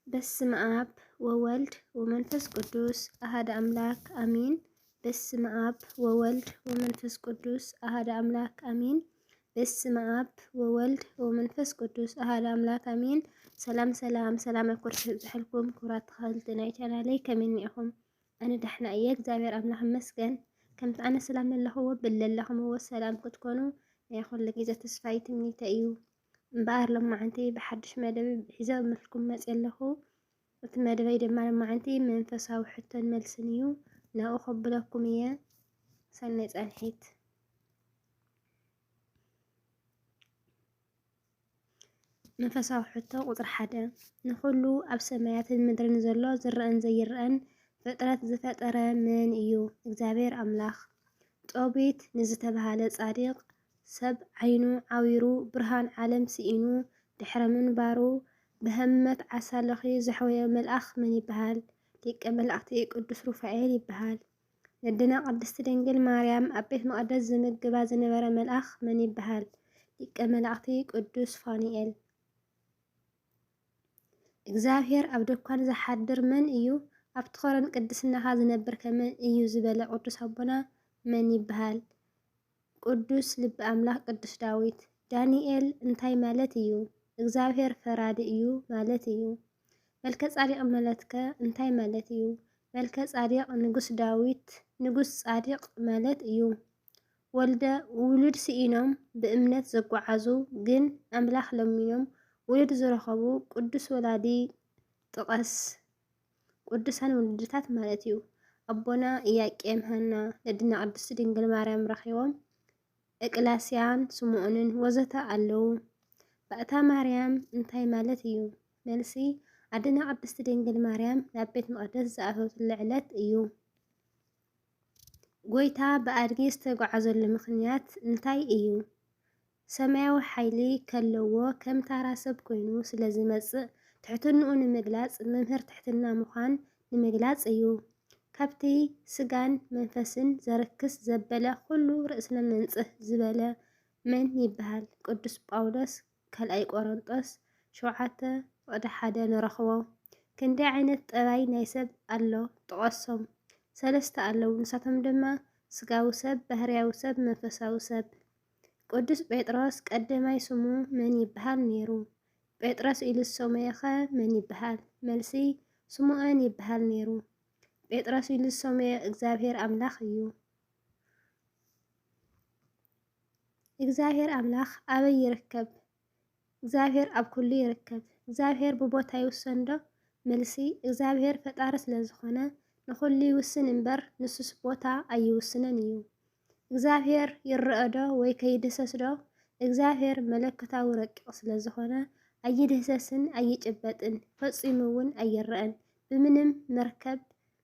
በስመ አብ ወወልድ ወመንፈስ ቅዱስ አሐደ አምላክ አሚን። በስመ አብ ወወልድ ወመንፈስ ቅዱስ አሐደ አምላክ አሚን። በስመ አብ ወወልድ ወመንፈስ ቅዱስ አሐደ አምላክ አሚን። ሰላም ሰላም አኩርት ዝሕልኩም ክብራት ተኸልቲ ናይ ቻናለይ ከመይ ኢኹም? ኣነ ደሕና እየ እግዚአብሔር ኣምላኽ ይመስገን። ከምቲ ኣነ ሰላም ለለኽዎ ብለለኽምዎ ሰላም ክትኮኑ ናይ ኩሉ ግዜ ተስፋይ ትምኒተ እዩ። እምበኣር ሎማዓንቲ ብሓድሽ መደብ ሒዘ መልኩም መፅእ ኣለኹ። እቲ መደበይ ድማ ሎማዓንቲ መንፈሳዊ ሕቶን መልስን እዩ። ናብኡ ከብለኩም እየ። ሰናይ ፃንሒት። መንፈሳዊ ሕቶ ቁፅሪ 1 ንኩሉ ኣብ ሰማያትን ምድርን ዘሎ ዝረአን ዘይረአን ፍጥረት ዝፈጠረ መን እዩ? እግዚአብሔር ኣምላኽ። ጦቢት ንዝተባሃለ ጻዲቕ ሰብ ዓይኑ ዓዊሩ ብርሃን ዓለም ስኢኑ ድሕረ ምንባሩ ብህመት ዓሳለኺ ዘሕወየ መልኣኽ መን ይበሃል? ሊቀ መላእክቲ ቅዱስ ሩፋኤል ይበሃል። ንድና ቅድስቲ ድንግል ማርያም ኣብ ቤት መቕደስ ዝምግባ ዝነበረ መልኣኽ መን ይበሃል? ሊቀ መላእክቲ ቅዱስ ፋኑኤል። እግዚአብሔር ኣብ ድኳን ዝሓድር መን እዩ? ኣብ ትኸረን ቅድስናኻ ዝነብር ከመን እዩ ዝበለ ቅዱስ ኣቦና መን ይበሃል? ቅዱስ ልቢ ኣምላኽ ቅዱስ ዳዊት። ዳንኤል እንታይ ማለት እዩ? እግዚአብሔር ፈራዲ እዩ ማለት እዩ። መልከ ጻዲቕ ማለትከ እንታይ ማለት እዩ? መልከ ጻዲቕ ንጉስ ዳዊት ንጉስ ጻዲቕ ማለት እዩ። ውሉድ ስኢኖም ብእምነት ዘጓዓዙ ግን ኣምላኽ ለሚኖም ውሉድ ዝረኸቡ ቅዱስ ወላዲ ጥቀስ። ቅዱሳን ውሉድታት ማለት እዩ። ኣቦና ኢያቄም ሃና ንድና ቅድስቲ ድንግል ማርያም ረኺቦም ኤቅላስያን ስምዖንን ወዘተ ኣለዉ። ባእታ ማርያም እንታይ ማለት እዩ? መልሲ ኣድና ቅድስቲ ድንግል ማርያም ናብ ቤት መቕደስ ዝኣተወትሉ ዕለት እዩ። ጎይታ ብኣድጊ ዝተጓዓዘሉ ምኽንያት እንታይ እዩ? ሰማያዊ ሓይሊ ከለዎ ከም ታራ ሰብ ኮይኑ ስለ ዝመጽእ ትሕትንኡ ንምግላጽ መምህር ትሕትና ምዃን ንምግላጽ እዩ። ካብቲ ስጋን መንፈስን ዘርክስ ዘበለ ኩሉ ርእስና ነንጽህ ዝበለ መን ይበሃል? ቅዱስ ጳውሎስ ካልኣይ ቆሮንጦስ 7:1 ንረኽቦ። ክንደይ ዓይነት ጠባይ ናይ ሰብ ኣሎ ጥቀሶም? 3 ኣለዉ። ንሳቶም ድማ ስጋዊ ሰብ፣ ባህርያዊ ሰብ፣ መንፈሳዊ ሰብ። ቅዱስ ጴጥሮስ ቀዳማይ ስሙ መን ይበሃል ነይሩ? ጴጥሮስ ኢሉ ዝሰመየ ኸ መን ይበሃል? መልሲ ስሙዖን ይበሃል ነይሩ። ጴጥሮስ ኢሉ ዝሰመየ እግዚአብሔር ኣምላኽ እዩ። እግዚአብሔር ኣምላኽ ኣበይ ይርከብ? እግዚአብሔር ኣብ ኩሉ ይርከብ። እግዚአብሔር ብቦታ ይውሰን ዶ? መልሲ እግዚአብሔር ፈጣሪ ስለ ዝኾነ ንኩሉ ይውስን እምበር ንሱስ ቦታ ኣይውስነን እዩ። እግዚአብሔር ይርአ ዶ ወይ ከይድህሰስ ዶ? እግዚአብሔር መለኮታዊ ረቂቕ ስለ ዝኾነ ኣይድህሰስን ኣይጭበጥን ፈፂሙ እውን ኣይረአን። ብምንም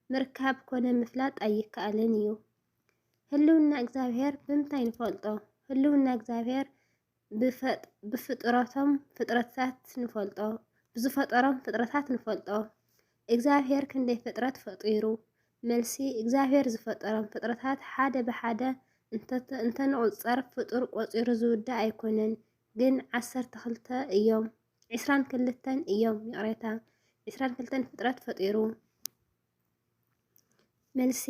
ምርካብ ኮነ ምፍላጥ ኣይከኣልን እዩ። ህልውና እግዚአብሔር ብምንታይ ንፈልጦ? ህልውና እግዚአብሔር ብዝፈጠሮም ፍጥረታት ንፈልጦ። እግዚአብሔር ክንደይ ፍጥረት ፈጢሩ? መልሲ እግዚአብሔር ዝፈጠሮም ፍጥረታት ሓደ ብሓደ እንተንቁፀር ፍጡር ቆፂሩ ዝውዳእ ኣይኮነን፣ ግን 12 እዮም 22 እዮም ይቕሬታ 22 ፍጥረት ፈጢሩ። መልሲ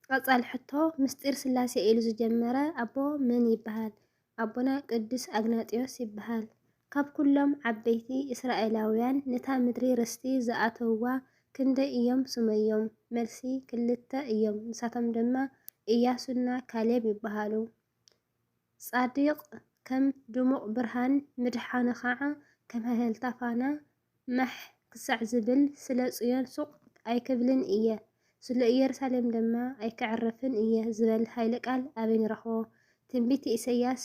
ቀጻሊ ሕቶ ምስጢር ስላሴ ኢሉ ዝጀመረ ኣቦ መን ይበሃል? ኣቦና ቅዱስ ኣግናጢዮስ ይበሃል። ካብ ኩሎም ዓበይቲ እስራኤላውያን ነታ ምድሪ ርስቲ ዝኣተውዋ ክንደይ እዮም ስመዮም? መልሲ 2 እዮም። ንሳቶም ድማ ኢያሱና ካሌብ ይበሃሉ። ጻዲቕ ከም ድሙቕ ብርሃን ምድሓኑ ኸዓ ከም ሃህልታ ፋና ማሕ ክሳዕ ዝብል ስለ ጽዮን ሱቕ ኣይክብልን እየ ስለ ኢየሩሳሌም ድማ ኣይክዕረፍን እየ ዝብል ሃይለ ቃል ኣበይ ንረኽቦ? ትንቢት ኢሳይያስ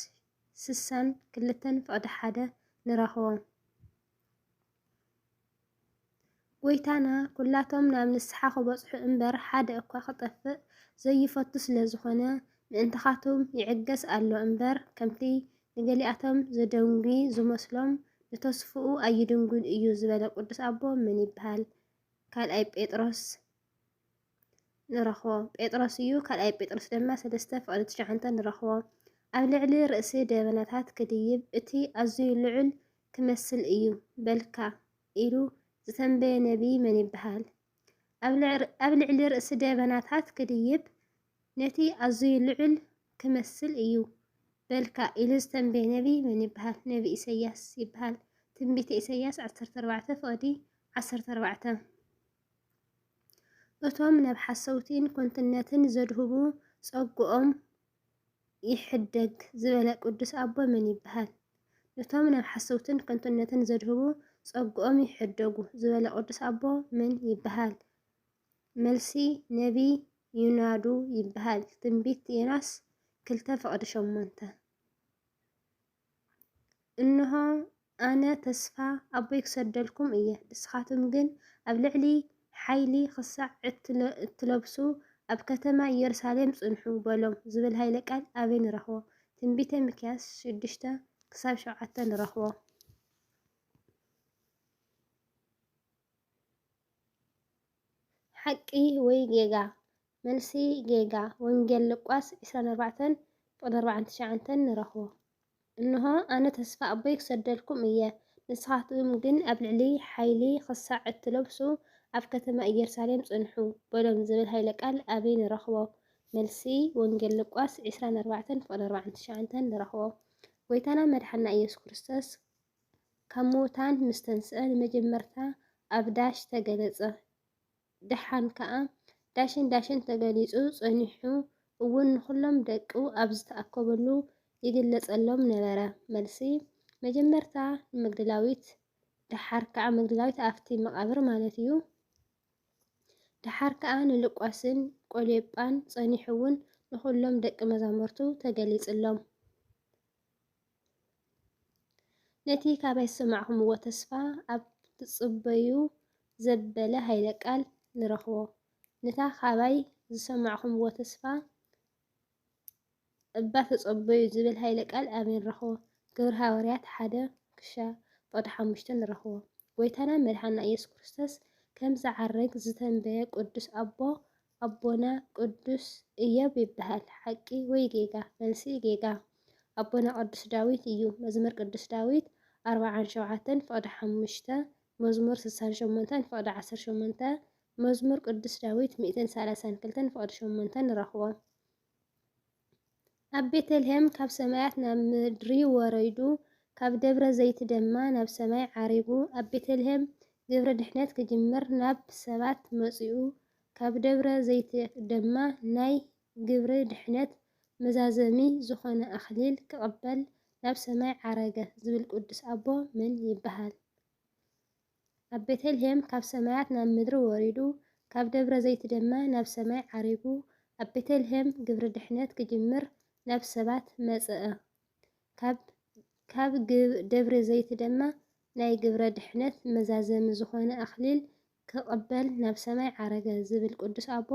62:1 ንረኽቦ። ጎይታና ኩላቶም ናብ ንስሓ ክበጽሑ እምበር ሓደ እኳ ክጠፍእ ዘይፈቱ ስለ ዝኾነ ምእንትኻቶም ይዕገስ ኣሎ እምበር ከምቲ ንገሊኣቶም ዘደንጉ ዝመስሎም ንተስፍኡ ኣይድንጉን እዩ ዝበለ ቅዱስ ኣቦ መን ይበሃል? ካልኣይ ጴጥሮስ ንረኽቦ። ጴጥሮስ እዩ። ካልኣይ ጴጥሮስ ድማ 3:9 ንረኽቦ። ኣብ ልዕሊ ርእሲ ደበናታት ክድይብ እቲ ኣዝዩ ልዑል ክመስል እዩ በልካ ኢሉ ዝተንበየ ነቢይ መን ይበሃል? ኣብ ልዕሊ ርእሲ ደበናታት ክድይብ ነቲ ኣዝዩ ልዑል ክመስል እዩ በልካ ኢሉ ዝተንበየ ነቢይ መን ይበሃል? ነቢ ኢሳያስ ይበሃል። ትንቢተ ኢሳያስ 14:14 እቶም ናብ ሓሰውቲን ኮንትነትን ዘድህቡ ፀጉኦም ይሕደግ ዝበለ ቅዱስ ኣቦ መን ይበሃል? እቶም ናብ ሓሰውትን ኮንትነትን ዘድህቡ ፀጉኦም ይሕደጉ ዝበለ ቅዱስ ኣቦ መን ይበሃል? መልሲ ነቢ ዮናዱ ይበሃል። ትንቢት ዮናስ 2:8 እንሆ ኣነ ተስፋ ኣቦይ ክሰደልኩም እየ ንስኻትኩም ግን ኣብ ልዕሊ ሓይሊ ክሳዕ እትለብሱ ኣብ ከተማ ኢየሩሳሌም ጽንሑ በሎም ዝብል ሃይለ ቃል ኣበይ ንረኽቦ? ትንቢተ ሚክያስ 6:7 ንረኽቦ። ሓቂ ወይ ጌጋ? መልሲ ጌጋ። ወንጌል ሉቃስ 24:49 ንረኽቦ። እንሆ ኣነ ተስፋ ኣቦይ ክሰደልኩም እየ ንስኻትኩም ግን ኣብ ልዕሊ ሓይሊ ክሳዕ እትለብሱ ኣብ ከተማ ኢየሩሳሌም ጽንሑ በሎም ዝብል ሃይለ ቃል ኣበይ ንረኽቦ? መልሲ ወንጌል ሉቃስ 24:49 ንረኽቦ። ጎይታና መድሓና ኢየሱስ ክርስቶስ ካብ ምውታን ምስ ተንስአ ንመጀመርታ ኣብ ዳሽ ተገለጸ። ድሓን ከዓ ዳሽን ተገሊጹ ጸኒሑ እውን ንኹሎም ደቁ ኣብ ዝተኣከበሉ ይግለጸሎም ነበረ። መልሲ መጀመርታ ንመግደላዊት ድሓር ከዓ መግደላዊት ኣፍቲ መቃብር ማለት እዩ። ድሓር ከዓ ንሉቃስን ቆሌጳን ጸኒሑ እውን ንኹሎም ደቂ መዛሙርቱ ተገሊጽሎም። ነቲ ካባይ ዝሰማዕኹምዎ ተስፋ ኣብ ትጽበዩ ዘበለ ሃይለ ቃል ንረኽቦ። ነታ ካባይ ዝሰማዕኹምዎ ተስፋ እባ ተጸበዩ ዝብል ሃይለ ቃል ኣበይ ንረኽቦ? ግብረ ሃዋርያት 1:5 ንረኽቦ። ጎይታና መድሓና ኢየሱስ ክርስቶስ ከም ዝዓርግ ዝተንበየ ቅዱስ ኣቦና ቅዱስ ኢዮብ ይበሃል። ሓቂ ወይ ጌጋ? መልሲ ጌጋ። ኣቦና ቅዱስ ዳዊት እዩ። መዝሙር ቅዱስ ዳዊት 47:5 መዝሙር 68:18 መዝሙር ቅዱስ ዳዊት 132:8 ንረኽቦ። ኣብ ቤተልሔም ካብ ሰማያት ናብ ምድሪ ወረይዱ ካብ ደብረ ዘይት ድማ ናብ ሰማይ ዓሪጉ ኣብ ቤተልሔም ግብረ ድሕነት ክጅምር ናብ ሰባት መጺኡ ካብ ደብረ ዘይት ድማ ናይ ግብሪ ድሕነት መዛዘሚ ዝኾነ ኣኽሊል ክቕበል ናብ ሰማይ ዓረገ ዝብል ቅዱስ ኣቦ መን ይበሃል? ኣብ ቤተልሔም ካብ ሰማያት ናብ ምድሪ ወሪዱ ካብ ደብረ ዘይት ድማ ናብ ሰማይ ዓሪጉ ኣብ ቤተልሔም ግብሪ ድሕነት ክጅምር ናብ ሰባት መጽአ ካብ ደብረ ዘይት ድማ ናይ ግብረ ድሕነት መዛዘሚ ዝኾነ ኣኽሊል ክቕበል ናብ ሰማይ ዓረገ ዝብል ቅዱስ ኣቦ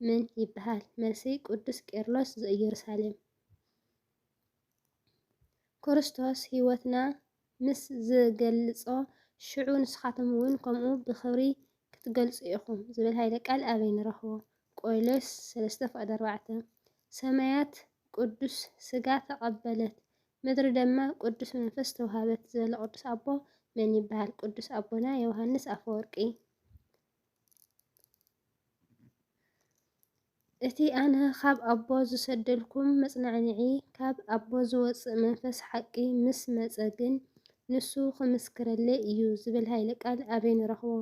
መን ይበሃል? መልሲ ቅዱስ ቄርሎስ ዘኢየሩሳሌም። ክርስቶስ ህይወትና ምስ ዝገልጾ ሽዑ ንስኻትኩም እውን ከምኡ ብኽብሪ ክትገልጹ ኢኹም ዝብል ሃይለ ቃል ኣበይ ንረኽቦ? ቆሎስ 3:4 ሰማያት ቅዱስ ስጋ ተቐበለት ምድሪ ድማ ቅዱስ መንፈስ ተውሃበት ዝበለ ቅዱስ ኣቦ መን ይበሃል? ቅዱስ ኣቦና ዮሃንስ ኣፈወርቂ። እቲ ኣነ ካብ ኣቦ ዝሰደድኩም መጽናዕኒዒ ካብ ኣቦ ዝወፅእ መንፈስ ሓቂ ምስ መጸ ግን ንሱ ክምስክረለይ እዩ ዝብል ሃይለ ቃል ኣበይ ንረኽቦ?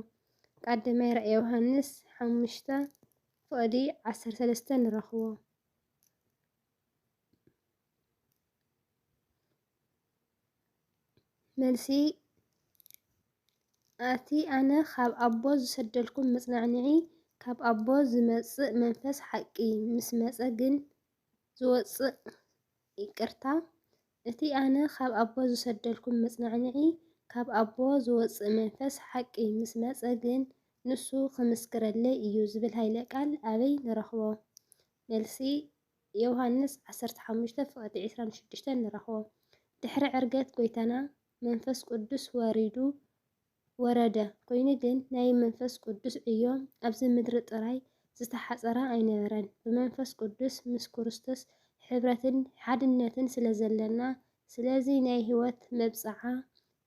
ቀዳማይ ራእይ ዮሃንስ 5:13 ንረኽቦ። መልሲ ኣቲ ኣነ ካብ ኣቦ ዝሰደድኩም መጽናዕኒዒ ካብ ኣቦ ዝመጽእ መንፈስ ሓቂ ምስ መጸ ግን ዝወፅእ ይቅርታ እቲ ኣነ ካብ ኣቦ ዝሰደድኩም መጽናዕኒዒ ካብ ኣቦ ዝወፅእ መንፈስ ሓቂ ምስ መጸ ግን ንሱ ክምስክረለይ እዩ ዝብል ሃይለ ቃል ኣበይ ንረኽቦ? መልሲ ዮሃንስ 15:26 ንረኽቦ። ድሕሪ ዕርገት ጎይታና መንፈስ ቅዱስ ወረደ ኮይኑ ግን ናይ መንፈስ ቅዱስ ዕዮ ኣብዚ ምድሪ ጥራይ ዝተሓፀረ ኣይነበረን። ብመንፈስ ቅዱስ ምስ ክርስቶስ ሕብረትን ሓድነትን ስለ ዘለና ስለዚ ናይ ህይወት መብፅዓ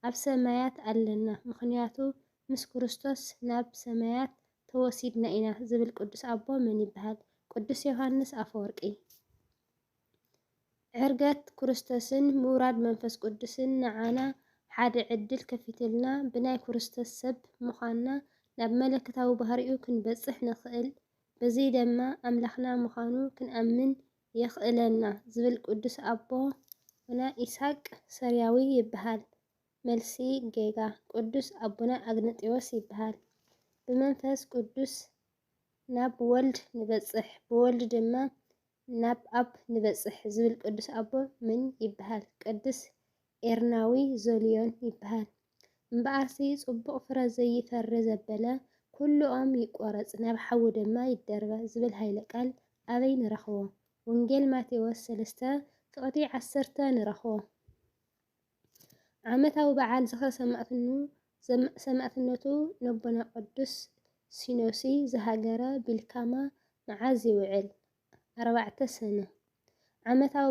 ኣብ ሰማያት ኣለና ምክንያቱ ምስ ክርስቶስ ናብ ሰማያት ተወሲድና ኢና ዝብል ቅዱስ ኣቦ መን ይበሃል? ቅዱስ ዮሃንስ ኣፈወርቂ። ዕርገት ክርስቶስን ምውራድ መንፈስ ቅዱስን ንዓና ሓደ ዕድል ከፊትልና ብናይ ክርስቶስ ሰብ ምዃንና ናብ መለኮታዊ ባህሪኡ ክንበጽሕ ንኽእል፣ በዚ ድማ ኣምላኽና ምዃኑ ክንኣምን የኽእለና ዝብል ቅዱስ ኣቦና ይስሐቅ ሶርያዊ ይበሃል። መልሲ ጌጋ ቅዱስ ኣቦና ኣግናጢዎስ ይበሃል። ብመንፈስ ቅዱስ ናብ ወልድ ንበጽሕ ብወልድ ድማ ናብ ኣብ ንበጽሕ ዝብል ቅዱስ ኣቦ መን ይበሃል? ቅዱስ ኤርናዊ ዞልዮን ይበሃል። እምበኣርሲ ጽቡቕ ፍረ ዘይፈሪ ዘበለ ኩሉ ኦም ይቆረጽ ናብ ሓዊ ድማ ይደርበ ዝብል ሃይለ ቃል ኣበይ ንረኽቦ? ወንጌል ማቴዎስ 3:10 ንረኽቦ። ዓመታዊ በዓል ዝኽሪ ሰማዕትነቱ ነቦና ቅዱስ ሲኖሲ ዝሃገረ ቢልካማ መዓዝ ይውዕል? 4 ሰነ። ዓመታዊ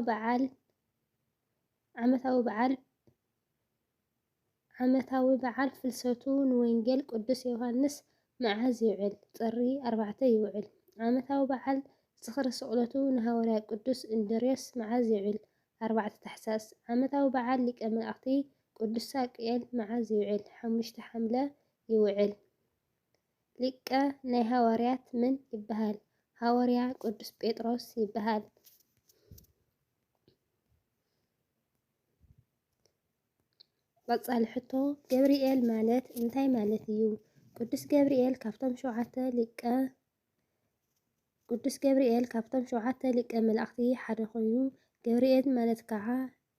በዓል ፍልሰቱ ንወንጌል ቅዱስ ዮሃንስ መዓዝ ይውዕል? ጥሪ 4 ይውዕል። ዓመታዊ በዓል ዝኽሪ ስቕለቱ ንሃዋርያ ቅዱስ እንድርያስ መዓዝ ይውዕል? 4 ታሕሳስ። ዓመታዊ በዓል ሊቀ መላእኽቲ ቅዱስ ሳቅኤል መዓዝ ይውዕል? 5 ሐምለ ይውዕል። ሊቀ ናይ ሃዋርያት መን ይበሃል? ሃዋርያ ቅዱስ ጴጥሮስ ይበሃል። ቀጻሊ ሕቶ ገብርኤል ማለት እንታይ ማለት እዩ? ቅዱስ ገብርኤል ካብቶም 7 ሊቀ መላእኽቲ ሓደ ኮይኑ ገብርኤል ማለት ከዓ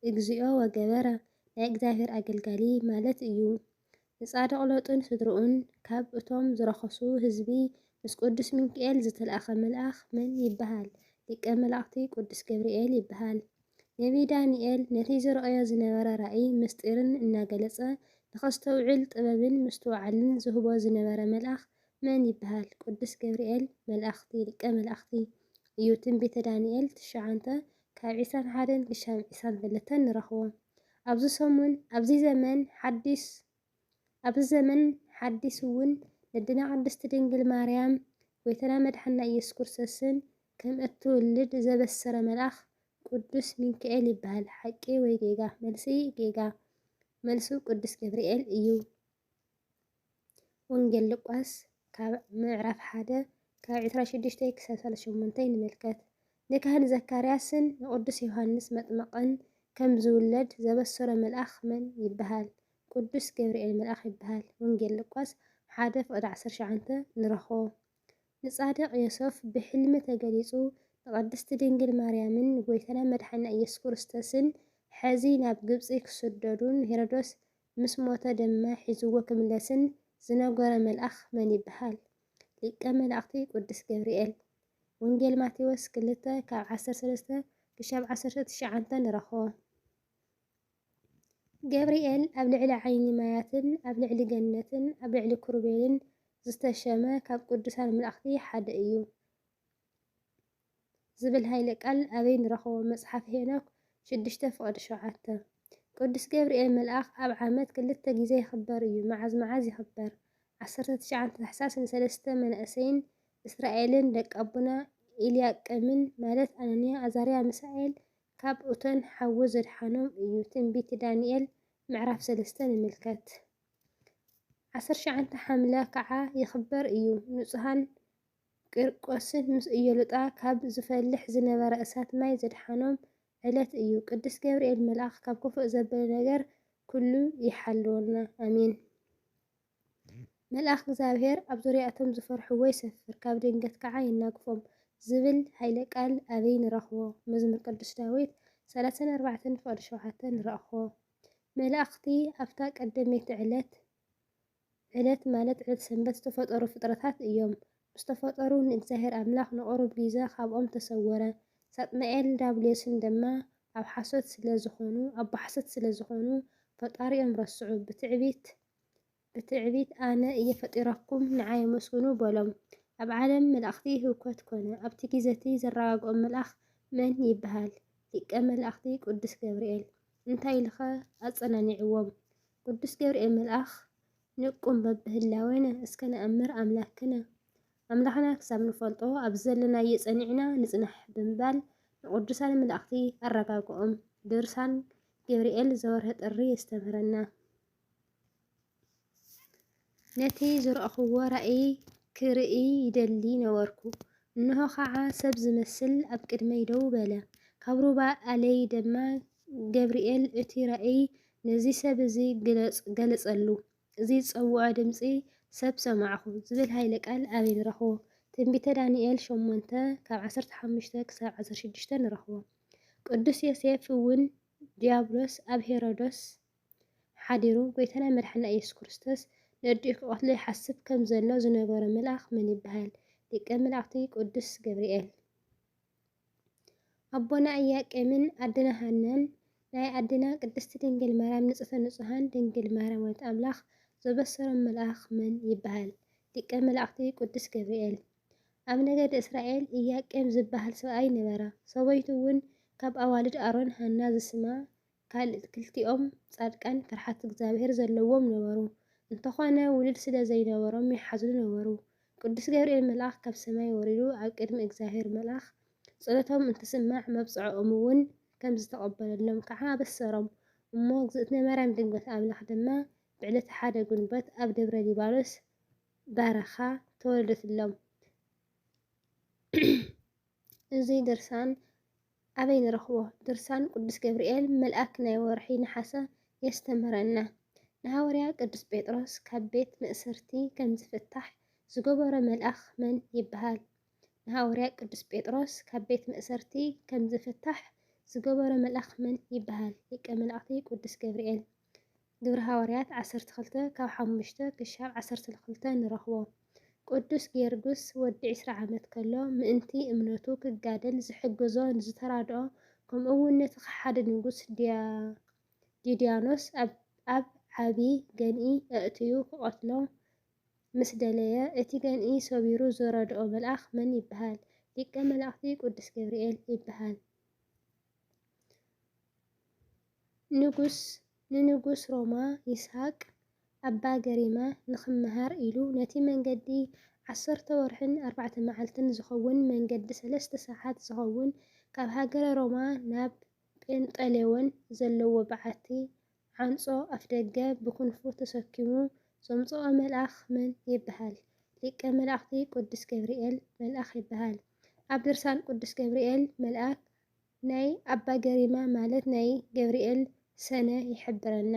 እግዚኦ ወገበረ ናይ እግዚአብሔር ኣገልጋሊ ማለት እዩ። ንጻድቕ ሎጥን ስድርኡን ካብ እቶም ዝረኸሱ ህዝቢ ምስ ቅዱስ ሚካኤል ዝተልኣኸ መልኣኽ መን ይበሃል? ሊቀ መላእኽቲ ቅዱስ ገብርኤል ይበሃል። ነቢይ ዳንኤል ነቲ ዝረኣዮ ዝነበረ ራእይ ምስጢርን እናገለጸ ንኸስተውዕል ጥበብን ምስትውዓልን ዝህቦ ዝነበረ መልኣኽ መን ይበሃል? ቅዱስ ገብርኤል መልኣኽቲ ሊቀ መላእኽቲ እዩ። ትንቢተ ዳንኤል 9 ካብ 21 ክሳብ 22 ንረኽቦ። ኣብዚ ዘመን ሓዲስ እውን ነድና ቅድስቲ ድንግል ማርያም ጎይታና መድሓኒና ኢየሱስ ክርስቶስን ከም እትውልድ ዘበሰረ መልኣኽ ቅዱስ ሚካኤል ይበሃል። ሓቂ ወይ ጌጋ? መልሲ ጌጋ። መልሱ ቅዱስ ገብርኤል እዩ። ወንጌል ሉቃስ ካብ ምዕራፍ 1 ካብ 26 ክሳብ 38 ንምልከት። ንካህን ዘካርያስን ንቅዱስ ዮሃንስ መጥመቅን ከም ዝውለድ ዘበሰረ መልኣኽ መን ይበሃል? ቅዱስ ገብርኤል መልኣኽ ይበሃል። ወንጌል ሉቃስ 1:19 ንረኽቦ። ንጻድቕ ዮሴፍ ብሕልሚ ተገሊጹ ንቅድስቲ ድንግል ማርያምን ጎይታና መድሓኒና ኢየሱስ ክርስቶስን ሕዚ ናብ ግብፂ ክስደዱን ሄሮዶስ ምስ ሞተ ድማ ሒዝዎ ክምለስን ዝነገሮ መልኣኽ መን ይበሃል? ሊቀ መላእኽቲ ቅዱስ ገብርኤል። ወንጌል ማቴዎስ 2 ካብ 13 ክሳብ 19 ንረኽቦ። ገብርኤል ኣብ ልዕሊ ዓይኒ ማያትን ኣብ ልዕሊ ገነትን ኣብ ልዕሊ ክሩቤልን ዝተሸመ ካብ ቅዱሳን መላእኽቲ ሓደ እዩ ዝብል ሃይለ ቃል ኣበይ ንረኽቦ? መጽሓፍ ሄኖክ 6:7። ቅዱስ ገብርኤል መልኣኽ ኣብ ዓመት 2 ግዜ ይኽበር እዩ። መዓዝ ይኽበር? 19 ታሕሳስ ንሰለስተ መናእሰይን እስራኤልን ደቂ ኣቦና ኢልያቄምን ማለት ኣናንያ፣ ኣዛርያ፣ ሚሳኤል ካብ እቶን ሓዊ ዘድሓኖም እዩ። ትንቢት ዳንኤል ምዕራፍ 3 ንምልከት። 19 ሐምለ ከዓ ይኽበር እዩ። ንጹሃን ቂርቆስን ምስ ኢዮሉጣ ካብ ዝፈልሕ ዝነበረ እሳት ማይ ዘድሓኖም ዕለት እዩ። ቅዱስ ገብርኤል መልኣኽ ካብ ክፉእ ዘበለ ነገር ኩሉ ይሓልወና። ኣሜን። መልኣኽ እግዚአብሔር ኣብ ዙርያእቶም ዝፈርሕዎ ይሰፍር ካብ ድንገት ከዓ ይናግፎም ዝብል ሃይለ ቃል ኣበይ ንረኽቦ? መዝሙር ቅዱስ ዳዊት 34:7 ንረኽቦ። መላእኽቲ ኣብታ ቀዳመይቲ ዕለት ማለት ዕለት ሰንበት ዝተፈጠሩ ፍጥረታት እዮም። ዝተፈጠሩ ንእግዚአብሔር ኣምላኽ ንቑሩብ ግዜ ካብኦም ተሰወረ። ሳጥናኤል ዳብልዮስን ድማ ኣብ ሓሶት ስለዝኾኑ ፈጣሪኦም ረስዑ። ብትዕቢት ኣነ እየ ፈጢረኩም ንዓይ መስግኑ በሎም። ኣብ ዓለም መላእኽቲ ህውከት ኮነ። ኣብቲ ግዜቲ ዘረጋግኦም መልኣኽ መን ይበሃል? ሊቀ መላእኽቲ ቅዱስ ገብርኤል። እንታይ ኢልኸ ኣጸናኒዕዎም? ቅዱስ ገብርኤል መልአኽ ንቁም በብህላዌነ እስከ ነአምር ኣምላኽና ክሳብ ንፈልጦ ኣብ ዘለናዮ ጸኒዕና ንጽናሕ ብምባል ንቅዱሳን መላእኽቲ ኣረጋግኦም። ድርሳን ገብርኤል ዘወርሀ ጥሪ የስተምህረና። ነቲ ዝረኣኽዎ ራእይ ክርኢ ይደሊ ነበርኩ። እንሆ ከዓ ሰብ ዝመስል ኣብ ቅድመይ ደው በለ። ካብ ሩባ ኣለይ ድማ ገብርኤል እቲ ራእይ ነዚ ሰብ እዚ ገለጸሉ። እዚ ዝጸውዖ ድምፂ ሰብ ሰማዕኹ ዝብል ሃይለ ቃል ኣበይ ንረኽቦ? ትንቢተ ዳንኤል 8 ካብ 15 ክሳብ 16 ንረኽቦ። ቅዱስ ዮሴፍ እውን ዲያብሎስ ኣብ ሄሮዶስ ሓዲሩ ጎይታና መድሓኒና ኢየሱስ ክርስቶስ ንእድኡ ክቐትሎ ይሓስብ ከም ዘሎ ዝነበረ መልኣኽ መን ይበሃል? ሊቀ መላእኽቲ ቅዱስ ገብርኤል። ኣቦና ኢያቄምን ኣደና ሃናን ናይ ኣዴና ቅድስቲ ድንግል ማርያም ንጽሕተ ንጹሃን ድንግል ማርያም ወላዲተ ኣምላኽ ዘበሰሮም መልኣኽ መን ይበሃል? ሊቀ መላእኽቲ ቅዱስ ገብርኤል። ኣብ ነገደ እስራኤል ኢያቄም ዝበሃል ሰብኣይ ነበረ። ሰበይቱ እውን ካብ ኣዋልድ ኣሮን ሃና ዝስማ ክልቲኦም ጻድቃን ፍርሓት እግዚአብሔር ዘለዎም ነበሩ። እንተኾነ ውሉድ ስለ ዘይነበሮም ይሓዝኑ ነበሩ። ቅዱስ ገብርኤል መልአኽ ካብ ሰማይ ወሪዱ ኣብ ቅድሚ እግዚአብሔር መልአኽ ጸሎቶም እንትስማዕ መብጽዖም እውን ከም ዝተቐበለሎም ከዓ በሰሮም። እሞ እግዝእትነ ማርያም ድንግል ኣምላኽ ድማ ብዕለተ ሓደ ግንቦት ኣብ ደብረ ሊባኖስ በረኻ ተወለደትሎም። እዚ ድርሳን ኣበይ ንረኽቦ? ድርሳን ቅዱስ ገብርኤል መልአክ ናይ ወርሒ ነሓሰ የስተምህረና። ንሃዋርያ ቅዱስ ጴጥሮስ ካብ ቤት መእሰርቲ ከም ዝፍታሕ ዝገበሮ መልአኽ መን ይበሃል? ንሃዋርያ ቅዱስ ጴጥሮስ ካብ ቤት መእሰርቲ ከም ዝፍታሕ ዝገበሮ መልአኽ መን ይበሃል? ሊቀ መላእኽቲ ቅዱስ ገብርኤል። ግብረ ሃዋርያት 12 ካብ 5 ክሻብ 12 ንረኽቦ። ቅዱስ ጌርጉስ ወዲ 20 ዓመት ከሎ ምእንቲ እምነቱ ክጋደል ዝሕግዞ ንዝተራድኦ ከምኡ እውን ነቲ ሓደ ንጉስ ዲድያኖስ ኣብ ዓብይ ገንኢ ኣእትዩ ክቐትሎ ምስ ደለየ እቲ ገንኢ ሰቢሩ ዝረድኦ መልአኽ መን ይበሃል? ሊቀ መላእኽቲ ቅዱስ ገብርኤል ይበሃል። ንንጉስ ሮማ ይስሐቅ ኣባ ገሪማ ንኽመሃር ኢሉ ነቲ መንገዲ 10 ወርሕን 4 መዓልትን ዝኸውን መንገዲ 3 ሰዓት ዝኸውን ካብ ሃገረ ሮማ ናብ ጴንጠሌዎን ዘለዎ በዓቲ ዓንጾ ኣፍደገ ብክንፉ ተሰኪሙ ዘምጽኦ መልአኽ መን ይበሃል? ሊቀ መላእኽቲ ቅዱስ ገብርኤል መልአኽ ይበሃል። ኣብ ድርሳን ቅዱስ ገብርኤል መልአክ ናይ ኣባ ገሪማ ማለት ናይ ገብርኤል ሰነ ይሕብረና።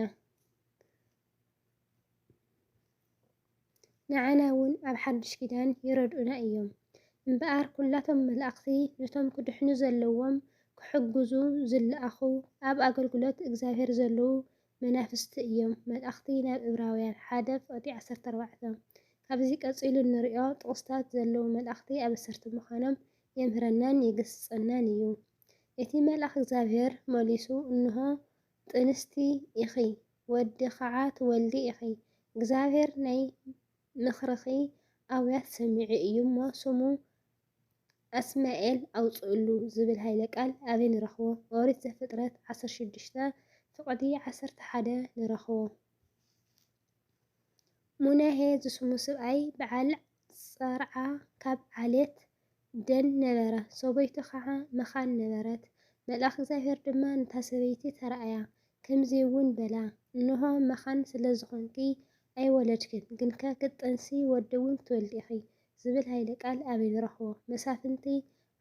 ንዓና እውን ኣብ ሓድሽ ኪዳን ይረድኡና እዮም እምበኣር ኩላቶም መላእኽቲ ነቶም ክድሕኑ ዘለዎም ክሕግዙ ዝለኣኹ ኣብ ኣገልግሎት እግዚአብሔር ዘለዉ መናፍስቲ እዮም። መልእኽቲ ናብ ዕብራውያን 1:14 ካብዚ ቀፂሉ እንሪኦ ጥቕስታት ዘለዉ መላእኽቲ ኣበሰርቲ ምዃኖም የምህረናን ይገስጸናን እዩ። እቲ መልአኽ እግዚአብሔር መሊሱ እንሆ ጥንስቲ ኢኺ ወዲ ከዓ ትወልዲ ኢኺ እግዚአብሔር ናይ ምኽርኺ ኣውያት ሰሚዑ እዩ እሞ ስሙ ኣስማኤል ኣውፅእሉ ዝብል ሃይለ ቃል ኣበይ ንረኽቦ? ኦሪት ዘፍጥረት 16:11 ንረኽቦ። ሙናሄ ዝስሙ ሰብኣይ በዓል ጸርዓ ካብ ዓሌት ደን ነበረ። ሰበይቱ ከዓ መኻን ነበረት። መልአኽ እግዚአብሔር ድማ ነታ ሰበይቲ ተረኣያ ከምዚ እውን በላ እንሆ መኻን ስለ ዝኾንኪ ኣይወለድክን ግንከ ክትጠንሲ ወዲ እውን ክትወልዲ ኢኺ ዝብል ሃይለ ቃል ኣበይ ንረኽቦ? መሳፍንቲ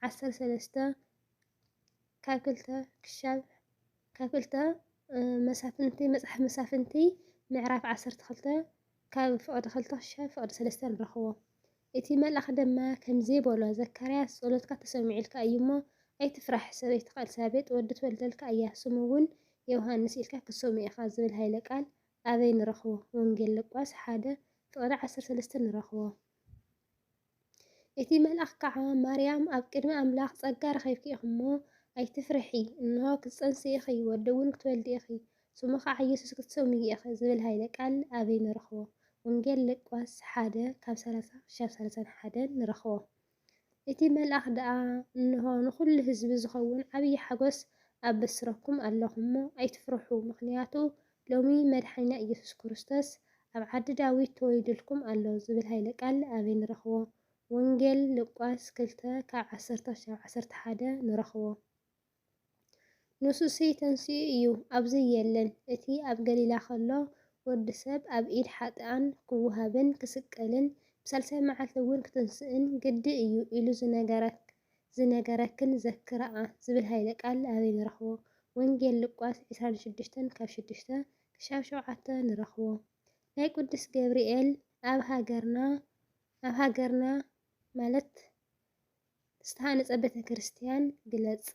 13 ካብ 2 ክሻብ ካብ 2 መሳፍንቲ መጽሓፍ መሳፍንቲ ምዕራፍ 12 ካብ ፍቕዲ 2 ክሻብ ፍቕዲ 3 ንረኽቦ። እቲ መልአኽ ድማ ከምዚ በሎ ዘካርያስ ጸሎትካ ተሰሚዑልካ እዩ እሞ ኣይትፍራሕ ሰበይትካ ኤልሳቤጥ ወዲ ትወልደልካ እያ ስሙ እውን ዮሃንስ ኢልካ ክትሰምዮ ኢኻ ዝብል ሃይለ ቃል ኣበይ ንረኽቦ? ወንጌል ሉቃስ 1:13 ንረኽቦ። እቲ መልአኽ ከዓ ማርያም ኣብ ቅድሚ ኣምላኽ ጸጋ ረኺብኪ ኢኹ እሞ ኣይትፍርሒ እንሆ ክትጸንሲ ኢኺ ወዲ እውን ክትወልዲ ኢኺ ስሙ ከዓ ኢየሱስ ክትሰምዪ ኢኺ ዝብል ሃይለ ቃል ኣበይ ንረኽቦ? ወንጌል ሉቃስ 1:30-31 ንረኽቦ። እቲ መልአኽ ደኣ እንሆ ንኹሉ ህዝቢ ዝኸውን ዓብይ ሓጎስ ኣበስረኩም ኣለኹ እሞ ኣይትፍርሑ ምክንያቱ ሎሚ መድሓኒና ኢየሱስ ክርስቶስ ኣብ ዓዲ ዳዊት ተወሊድልኩም ኣሎ ዝብል ሃይለ ቃል ኣበይ ንረኽቦ? ወንጌል ሉቃስ 2:10-11 ንረኽቦ። ንሱሲ ተንስኡ እዩ ኣብዚ የለን እቲ ኣብ ገሊላ ከሎ ወዲ ሰብ ኣብ ኢድ ሓጥኣን ክወሃብን ክስቀልን ብሳልሳይ መዓልቲ እውን ክትንስእን ግዲ እዩ ኢሉ ዝነገረክን ዘክርኣ ዝብል ሃይለ ቃል ኣበይ ንረኽቦ? ወንጌል ሉቃስ 26:6-7 ንረኽቦ። ናይ ቅዱስ ገብርኤል ኣብ ሃገርና ማለት ዝተሃነፀ ቤተ ክርስቲያን ግለጽ።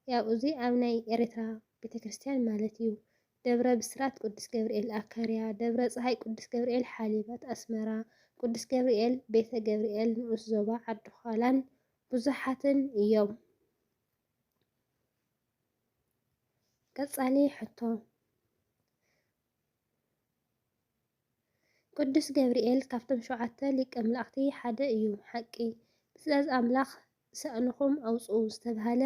ያው እዚ ኣብ ናይ ኤርትራ ቤተ ክርስቲያን ማለት እዩ። ደብረ ብስራት ቅዱስ ገብርኤል ኣካርያ፣ ደብረ ፀሃይ ቅዱስ ገብርኤል ሓሊባት ኣስመራ፣ ቅዱስ ገብርኤል ቤተ ገብርኤል ንኡስ ዞባ ዓዲ ኋላን ብዙሓትን እዮም። ቀጻሊ ሕቶ ቅዱስ ገብርኤል ካብቶም 7 ሊቀ መላእኽቲ ሓደ እዩ። ሓቂ ብትእዛዝ ኣምላኽ ሰእንኹም ኣውፅኡ ዝተባህለ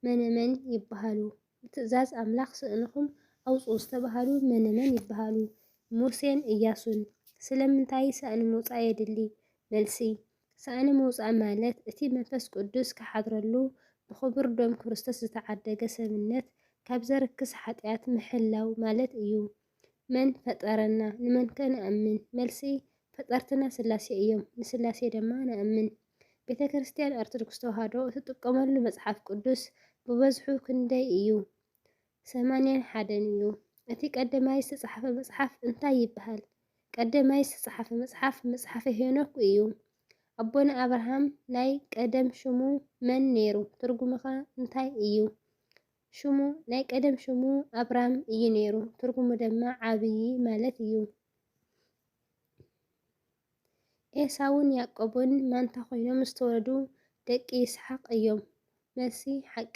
መነመን ይበሃሉ? ብትእዛዝ ኣምላኽ ሰእንኹም ኣውፅኡ ዝተባህሉ መነመን ይበሃሉ? ሙሴን ኢያሱን። ስለምንታይ ሰእኒ ምውፃእ የድሊ? መልሲ ሰእኒ ምውፃእ ማለት እቲ መንፈስ ቅዱስ ክሓድረሉ ብኽቡር ደም ክርስቶስ ዝተዓደገ ሰብነት ካብ ዘርክስ ኃጢአት ምሕላው ማለት እዩ። መን ፈጠረና? ንመን ከ ንኣምን? መልሲ ፈጠርትና ስላሴ እዮም። ንስላሴ ድማ ንኣምን። ቤተ ክርስቲያን ኦርቶዶክስ ተዋህዶ እትጥቀመሉ መጽሓፍ ቅዱስ ብበዝሑ ክንደይ እዩ? 81 እዩ። እቲ ቀዳማይ ዝተጻሕፈ መጽሓፍ እንታይ ይበሃል? ቀዳማይ ዝተጻሕፈ መጽሓፍ መጽሓፈ ሄኖክ እዩ። ኣቦና አብርሃም ናይ ቀደም ሽሙ መን ነይሩ? ትርጉሙ ኸ እንታይ እዩ? ሽሙ ናይ ቀደም ሽሙ አብራም እዩ ነይሩ። ትርጉሙ ድማ ዓብይ ማለት እዩ። ኤሳውን ያዕቆብን ማንታ ኮይኖም ዝተወለዱ ደቂ ይስሐቅ እዮም። መልሲ ሓቂ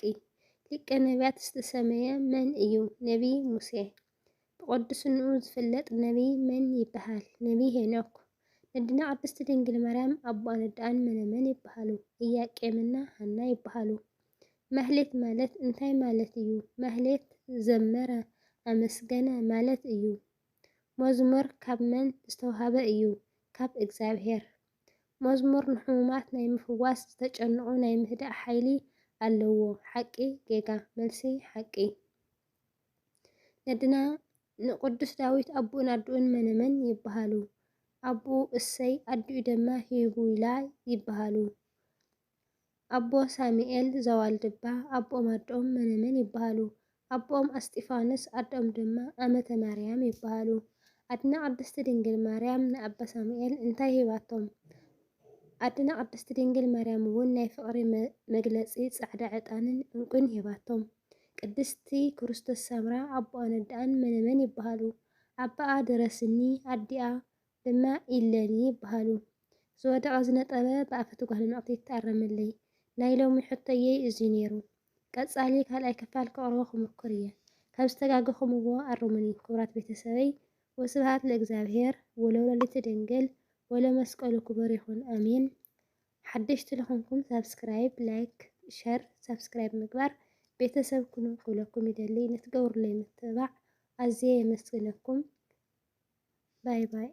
ሊቀ ነቢያት ዝተሰመየ መን እዩ? ነቢ ሙሴ። ብቅዱስንኡ ዝፍለጥ ነቢ መን ይበሃል? ነቢ ሄኖክ። ነድና ቅድስቲ ድንግል ማርያም ኣቦኣ ነዳኣን መነመን ይበሃሉ? ኢያቄምና ሃና ይበሃሉ። ማህሌት ማለት እንታይ ማለት እዩ? ማህሌት ዘመረ ኣመስገነ ማለት እዩ። መዝሙር ካብ መን ዝተውሃበ እዩ? ካብ እግዚአብሔር። መዝሙር ንሕሙማት ናይ ምፍዋስ ዝተጨንቑ ናይ ምህዳእ ሓይሊ ኣለዎ። ሓቂ ጌጋ። መልሲ ሓቂ። ነድና ንቅዱስ ዳዊት ኣቦኡን ኣዶኡን መነመን ይበሃሉ? ኣቦኡ እሰይ ኣዲኡ ድማ ሂቡላ ይበሃሉ። ኣቦ ሳሙኤል ዘዋልድባ ኣቦኦም ኣዶኦም መነመን ይበሃሉ? ኣቦኦም ኣስጢፋኖስ ኣዶኦም ድማ ኣመተ ማርያም ይበሃሉ። ኣድና ቅድስቲ ድንግል ማርያም ንኣባ ሳሙኤል እንታይ ሂባቶም? ኣድና ቅድስቲ ድንግል ማርያም እውን ናይ ፍቕሪ መግለፂ ጻዕዳ ዕጣንን ዕንቁን ሂባቶም። ቅድስቲ ክርስቶስ ሰምራ ኣቦኣ ነዳኣን መነመን ይበሃሉ? ኣባኣ ድረስኒ ኣዲኣ ድማ ኢለኒ ይበሃሉ። ዝወደቐ ዝነጠበ ብኣፈ ትጓል ንእኽቲ ይተኣረመለይ። ናይ ሎሚ ሕቶየይ እዚ ነይሩ። ቀጻሊ ካልኣይ ክፋል ከቕርቦ ክምኩር እየ። ካብ ዝተጋገኹምዎ ኣርሙኒ ክቡራት ቤተሰበይ። ወስብሃት ለእግዚአብሔር ወለወላዲቱ ድንግል ወለመስቀሉ ክቡር ይኹን ኣሜን። ሓደሽቲ ለኾንኩም ሳብስክራይብ፣ ላይክ፣ ሸር፣ ሳብስክራይብ ምግባር ቤተሰብ ኩኑ ክብለኩም ይደሊ። ነትገብሩለይ ምትባዕ ኣዝየ የመስግነኩም። ባይ ባይ።